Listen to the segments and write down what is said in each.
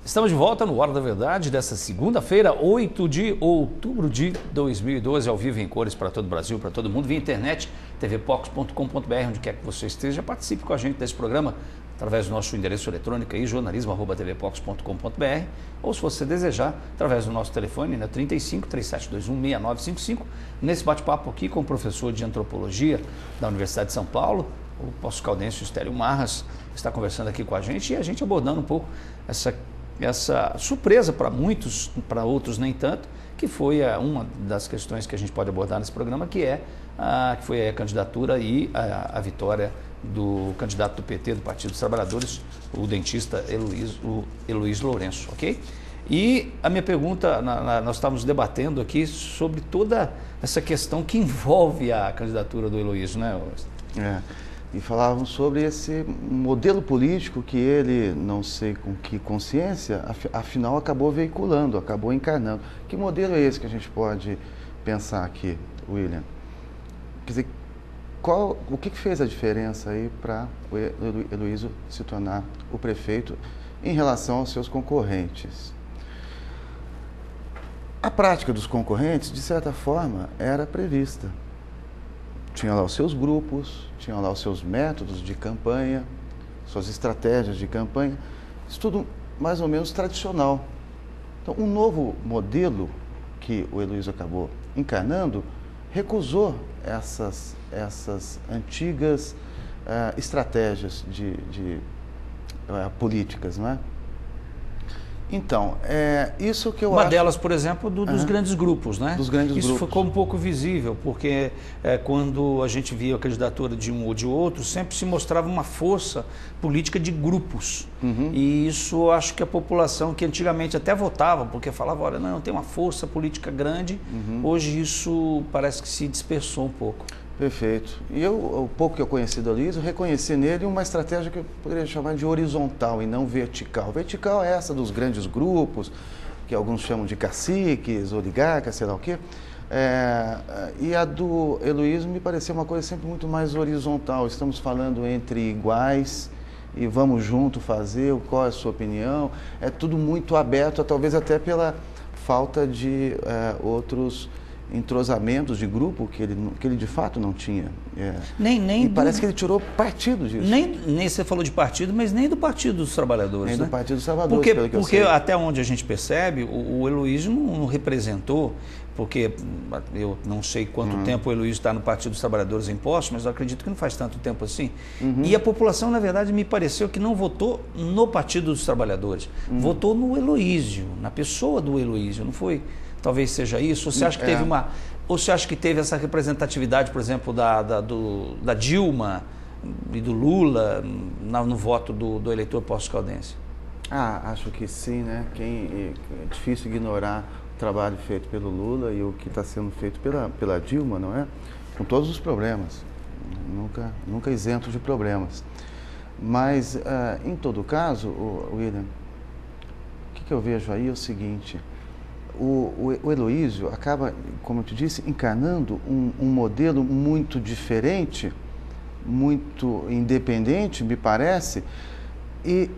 Estamos de volta no Hora da Verdade dessa segunda-feira, 8 de outubro de 2012, ao vivo em cores para todo o Brasil, para todo mundo, via internet, tvpox.com.br, onde quer que você esteja, participe com a gente desse programa através do nosso endereço eletrônico aí, jornalismo@tvpox.com.br, ou se você desejar, através do nosso telefone, né, 35 3721 6955, nesse bate-papo aqui com o professor de antropologia da Universidade de São Paulo, o Poço Caldense Estélio Marras, está conversando aqui com a gente e a gente abordando um pouco essa surpresa para muitos, para outros nem tanto, que foi uma das questões que a gente pode abordar nesse programa, que foi a candidatura e a vitória do candidato do PT, do Partido dos Trabalhadores, o dentista Heloísio Lourenço, ok? E a minha pergunta, nós estávamos debatendo aqui sobre toda essa questão que envolve a candidatura do Heloísio, né? E falávamos sobre esse modelo político que ele, não sei com que consciência, afinal acabou veiculando, acabou encarnando. Que modelo é esse que a gente pode pensar aqui, William? Quer dizer, o que fez a diferença aí para o Heloísio se tornar o prefeito em relação aos seus concorrentes? A prática dos concorrentes, de certa forma, era prevista. Tinha lá os seus grupos, tinha lá os seus métodos de campanha, suas estratégias de campanha, isso tudo mais ou menos tradicional. Então, um novo modelo que o Heloísio acabou encarnando recusou essas antigas estratégias políticas, não é? Então, isso que eu acho... Uma delas, por exemplo, dos grandes grupos, né? Dos grandes grupos. Isso ficou um pouco visível, porque quando a gente via a candidatura de um ou de outro, sempre se mostrava uma força política de grupos. E isso acho que a população, que antigamente até votava, porque falava, olha, não, tem uma força política grande, hoje isso parece que se dispersou um pouco. Perfeito. E o pouco que eu conheci do Heloísio, reconheci nele uma estratégia que eu poderia chamar de horizontal e não vertical. Vertical é essa dos grandes grupos, que alguns chamam de caciques, oligarcas, sei lá o quê. E a do Heloísio me pareceu uma coisa sempre muito mais horizontal. Estamos falando entre iguais e vamos junto fazer, qual é a sua opinião. É tudo muito aberto, talvez até pela falta de outros entrosamentos de grupo que ele de fato não tinha. Parece que ele tirou partido disso. Nem você falou de partido, mas nem do Partido dos Trabalhadores. Nem né? do Partido dos Trabalhadores, porque até onde a gente percebe, o Heloísio não representou, porque eu não sei quanto tempo o Heloísio está no Partido dos Trabalhadores em posse, mas eu acredito que não faz tanto tempo assim. E a população, na verdade, me pareceu que não votou no Partido dos Trabalhadores, votou no Heloísio, na pessoa do Heloísio, não foi? Talvez seja isso. Ou você acha que teve ou você acha que teve essa representatividade, por exemplo, da Dilma e do Lula no voto do eleitor poço-caldense? Acho que sim, né? É difícil ignorar o trabalho feito pelo Lula e o que está sendo feito pela Dilma, não é? Com todos os problemas. Nunca isento de problemas. Mas, em todo caso, William, o que eu vejo aí é o seguinte: o Heloísio acaba, como eu te disse, encarnando um modelo muito diferente, muito independente, me parece, e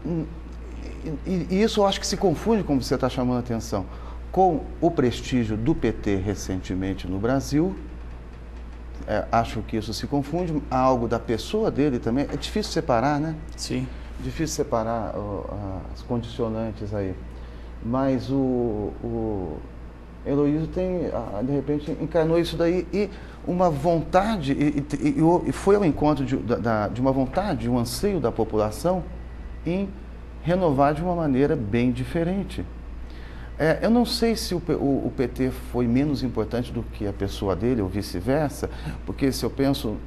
isso eu acho que se confunde, como você está chamando a atenção, com o prestígio do PT recentemente no Brasil. Acho que isso se confunde, há algo da pessoa dele também, é difícil separar, né? Sim. Difícil separar as condicionantes aí. Mas o Heloísio de repente, encarnou isso daí e uma vontade, e foi ao encontro de uma vontade, de um anseio da população em renovar de uma maneira bem diferente. Eu não sei se o PT foi menos importante do que a pessoa dele, ou vice-versa, porque se eu penso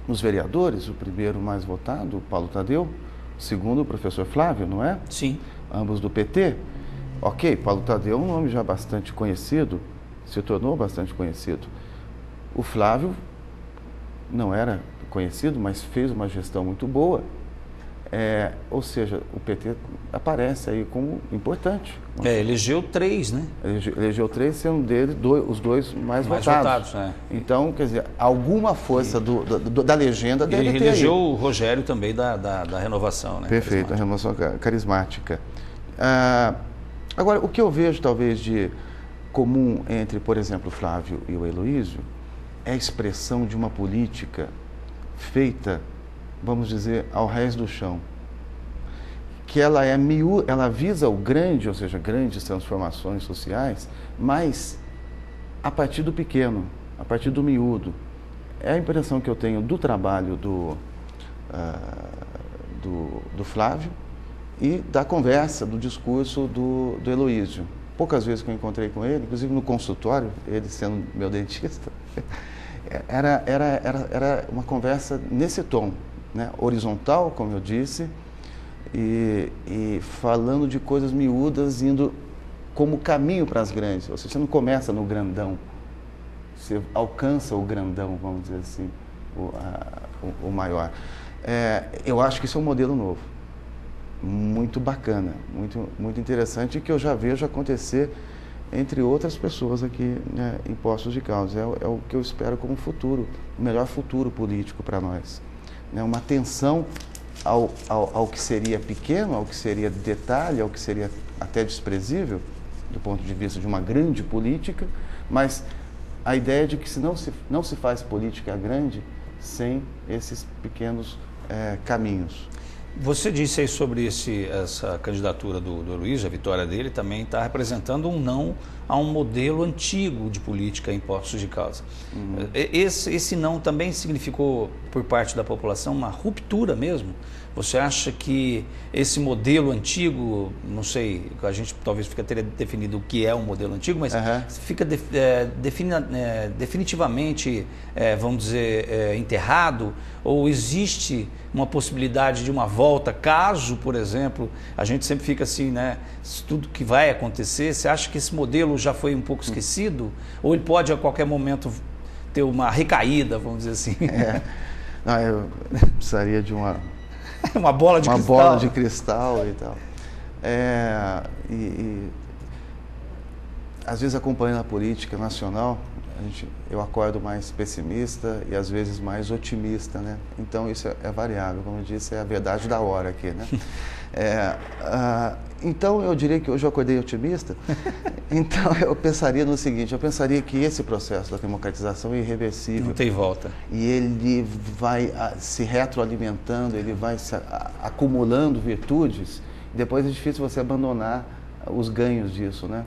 nos vereadores, o primeiro mais votado, o Paulo Tadeu, segundo o professor Flávio, não é? Sim. Ambos do PT. Ok, Paulo Tadeu é um nome já bastante conhecido, se tornou bastante conhecido. O Flávio não era conhecido, mas fez uma gestão muito boa. Ou seja, o PT aparece aí como importante. Elegeu 3, né? Elegeu 3, sendo dele os dois mais votados. Então, quer dizer, alguma força da legenda deve ter. Ele elegeu o Rogério também da Renovação, né? Perfeito, a Renovação Carismática. Agora, o que eu vejo talvez de comum entre, por exemplo, o Flávio e o Heloísio é a expressão de uma política feita, vamos dizer, ao rés do chão. Que ela visa o grande, ou seja, grandes transformações sociais, mas a partir do pequeno, a partir do miúdo. É a impressão que eu tenho do trabalho do Flávio e da conversa, do discurso do Heloísio. Poucas vezes que eu encontrei com ele, inclusive no consultório, ele sendo meu dentista, era uma conversa nesse tom, né? Horizontal, como eu disse, e falando de coisas miúdas, indo como caminho para as grandes. Ou seja, você não começa no grandão, você alcança o grandão, vamos dizer assim, o maior. Eu acho que isso é um modelo novo, muito bacana, muito interessante, e que eu já vejo acontecer entre outras pessoas aqui, né, em Poços de Caldas. É o que eu espero como futuro, o melhor futuro político para nós. Né, uma atenção ao que seria pequeno, ao que seria detalhe, ao que seria até desprezível, do ponto de vista de uma grande política, mas a ideia de que não se faz política grande sem esses pequenos caminhos. Você disse aí sobre essa candidatura do Heloísio, a vitória dele também está representando um não a um modelo antigo de política em Poços de Caldas. Esse não também significou, por parte da população, uma ruptura mesmo? Você acha que esse modelo antigo, não sei, a gente talvez teria definido o que é um modelo antigo, mas fica definitivamente, vamos dizer, enterrado? Ou existe uma possibilidade de uma volta, caso, por exemplo, a gente sempre fica assim, né, tudo que vai acontecer, você acha que esse modelo já foi um pouco esquecido? Ou ele pode a qualquer momento ter uma recaída, vamos dizer assim? Não, eu precisaria de uma bola de cristal. Uma bola de cristal e tal. Às vezes, acompanhando a política nacional, eu acordo mais pessimista e às vezes mais otimista, né? Então isso é variável, como eu disse, é a verdade da hora aqui, né? Então eu diria que hoje eu acordei otimista. Então eu pensaria no seguinte: eu pensaria que esse processo da democratização é irreversível. Não tem volta. E ele vai se retroalimentando, ele vai se acumulando virtudes. Depois é difícil você abandonar os ganhos disso, né?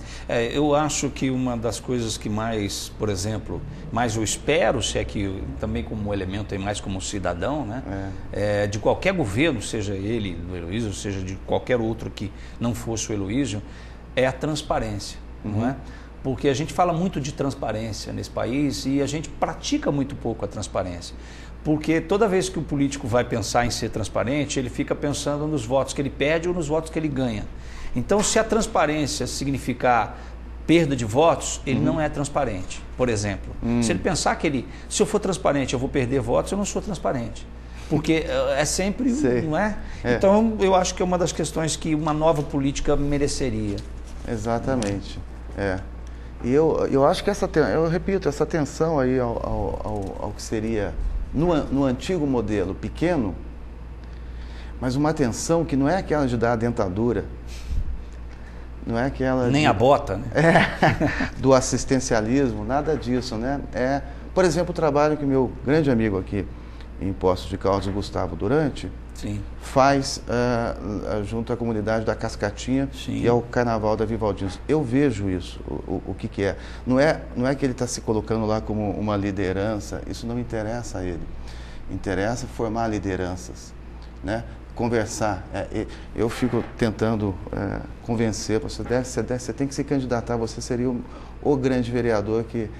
Eu acho que uma das coisas que mais, por exemplo, mais eu espero, se é que também como elemento e mais como cidadão, né? De qualquer governo, seja ele do Heloísio, seja de qualquer outro que não fosse o Heloísio, é a transparência, não é? Porque a gente fala muito de transparência nesse país e a gente pratica muito pouco a transparência. Porque toda vez que o político vai pensar em ser transparente, ele fica pensando nos votos que ele perde ou nos votos que ele ganha. Então, se a transparência significar perda de votos, ele não é transparente, por exemplo. Se ele pensar que se eu for transparente, eu vou perder votos, eu não sou transparente. Porque é sempre, não é? Então, eu acho que é uma das questões que uma nova política mereceria. Exatamente. E eu acho que eu repito, essa atenção aí ao que seria, no antigo modelo, pequeno, mas uma atenção que não é aquela de dar a dentadura, não é aquela... Nem a bota, né? Do assistencialismo, nada disso, né? Por exemplo, o trabalho que meu grande amigo aqui em Poços de Caldas, Gustavo Durante, faz junto à comunidade da Cascatinha e ao Carnaval da Vivaldinos. Eu vejo isso, o que é. Não é que ele está se colocando lá como uma liderança, isso não interessa a ele. Interessa formar lideranças, né? Conversar. Eu fico tentando convencer, você tem que se candidatar, você seria o grande vereador que,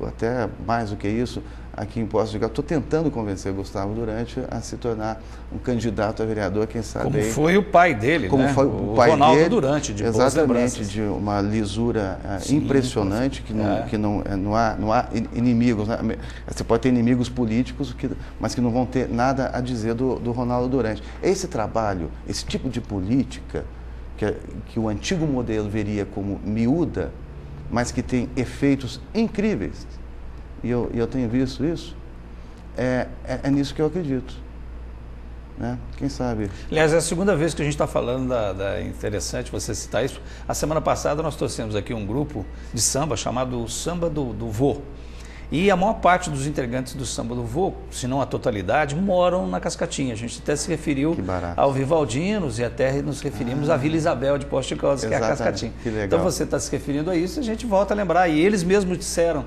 até mais do que isso, aqui em Poços de Caldas, estou tentando convencer Gustavo Durante a se tornar um candidato a vereador, quem sabe... Como foi o pai dele, como né? Foi o pai Ronaldo dele, Durante, de exatamente, de uma lisura impressionante, que não há inimigos, né? Você pode ter inimigos políticos, mas que não vão ter nada a dizer do Ronaldo Durante. Esse trabalho, esse tipo de política, que o antigo modelo veria como miúda, mas que tem efeitos incríveis, e eu tenho visto isso, é nisso que eu acredito. Né? Quem sabe? Aliás, é a segunda vez que a gente está falando interessante você citar isso. A semana passada nós trouxemos aqui um grupo de samba chamado Samba do Vô. E a maior parte dos integrantes do Samba do Vô, se não a totalidade, moram na Cascatinha. A gente até se referiu ao Vivaldinos e até nos referimos à Vila Isabel de Poços de Caldas, que é a Cascatinha. Que legal. Então você está se referindo a isso, a gente volta a lembrar. E eles mesmos disseram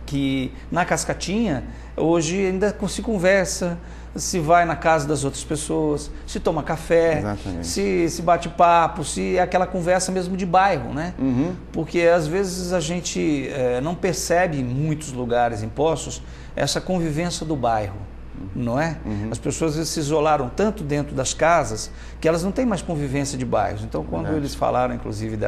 que na Cascatinha hoje ainda se conversa, se vai na casa das outras pessoas, se toma café, se bate papo, se é aquela conversa mesmo de bairro, né? Uhum. Porque às vezes a gente não percebe em muitos lugares, em Poços, essa convivência do bairro, não é? Uhum. As pessoas às vezes se isolaram tanto dentro das casas que elas não têm mais convivência de bairros. Então, quando eles falaram, inclusive,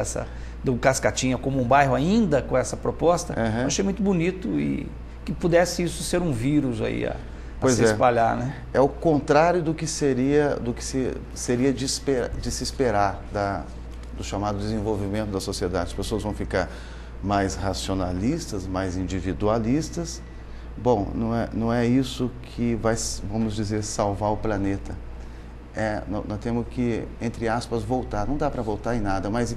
do Cascatinha como um bairro ainda com essa proposta, eu achei muito bonito e que pudesse isso ser um vírus aí a se espalhar, né? É o contrário do que seria de se esperar do chamado desenvolvimento da sociedade. As pessoas vão ficar mais racionalistas, mais individualistas. Bom, não é isso que vai, vamos dizer, salvar o planeta. Nós temos que, entre aspas, voltar. Não dá para voltar em nada, mas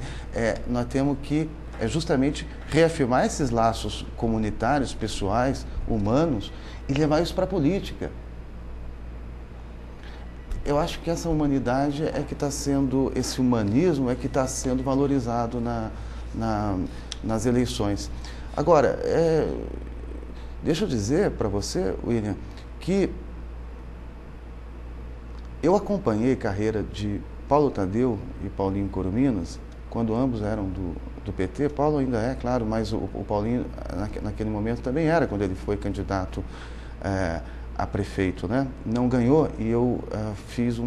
nós temos que justamente reafirmar esses laços comunitários, pessoais, humanos, e levar isso para a política. Eu acho que essa humanidade esse humanismo é que está sendo valorizado nas eleições. Agora, deixa eu dizer para você, William, que eu acompanhei a carreira de Paulo Tadeu e Paulinho Corominas, quando ambos eram do PT. Paulo ainda é, claro, mas o Paulinho naquele momento também era, quando ele foi candidato a prefeito, né? Não ganhou, e eu fiz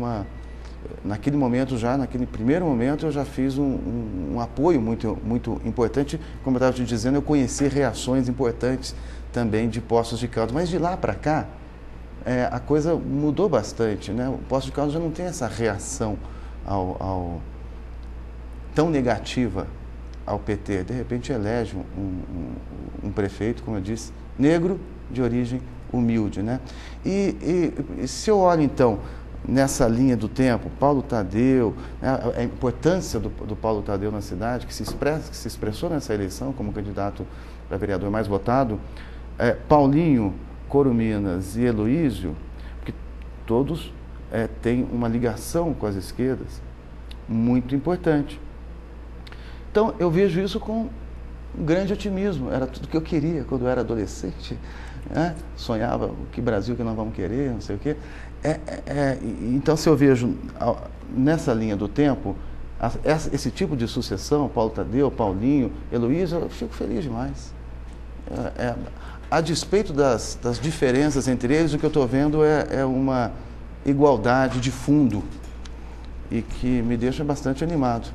naquele momento naquele primeiro momento eu já fiz um apoio muito, muito importante. Como eu estava te dizendo, eu conheci reações importantes também de Poços de Caldas, mas de lá para cá a coisa mudou bastante, né? O Poços de Caldas já não tem essa reação tão negativa ao PT. De repente elege um prefeito, como eu disse, negro, de origem humilde, né? E se eu olho então nessa linha do tempo, Paulo Tadeu, a importância do Paulo Tadeu na cidade, que se expressou nessa eleição como candidato para vereador mais votado, Paulinho, Corominas e Heloísio, que todos têm uma ligação com as esquerdas muito importante. Então, eu vejo isso com um grande otimismo. Era tudo que eu queria quando eu era adolescente. Né? Sonhava, que Brasil que nós vamos querer, não sei o quê. Então, se eu vejo nessa linha do tempo, esse tipo de sucessão, Paulo Tadeu, Paulinho, Heloísio, eu fico feliz demais. A despeito das diferenças entre eles, o que eu estou vendo é uma igualdade de fundo e que me deixa bastante animado.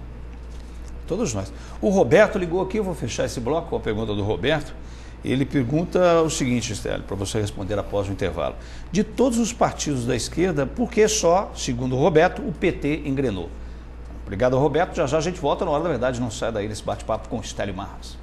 Todos nós. O Roberto ligou aqui, eu vou fechar esse bloco com a pergunta do Roberto. Ele pergunta o seguinte, Estélio, para você responder após o intervalo. De todos os partidos da esquerda, por que só, segundo o Roberto, o PT engrenou? Obrigado, Roberto. Já já a gente volta na hora da verdade. Não sai daí nesse bate-papo com o Estélio Marras.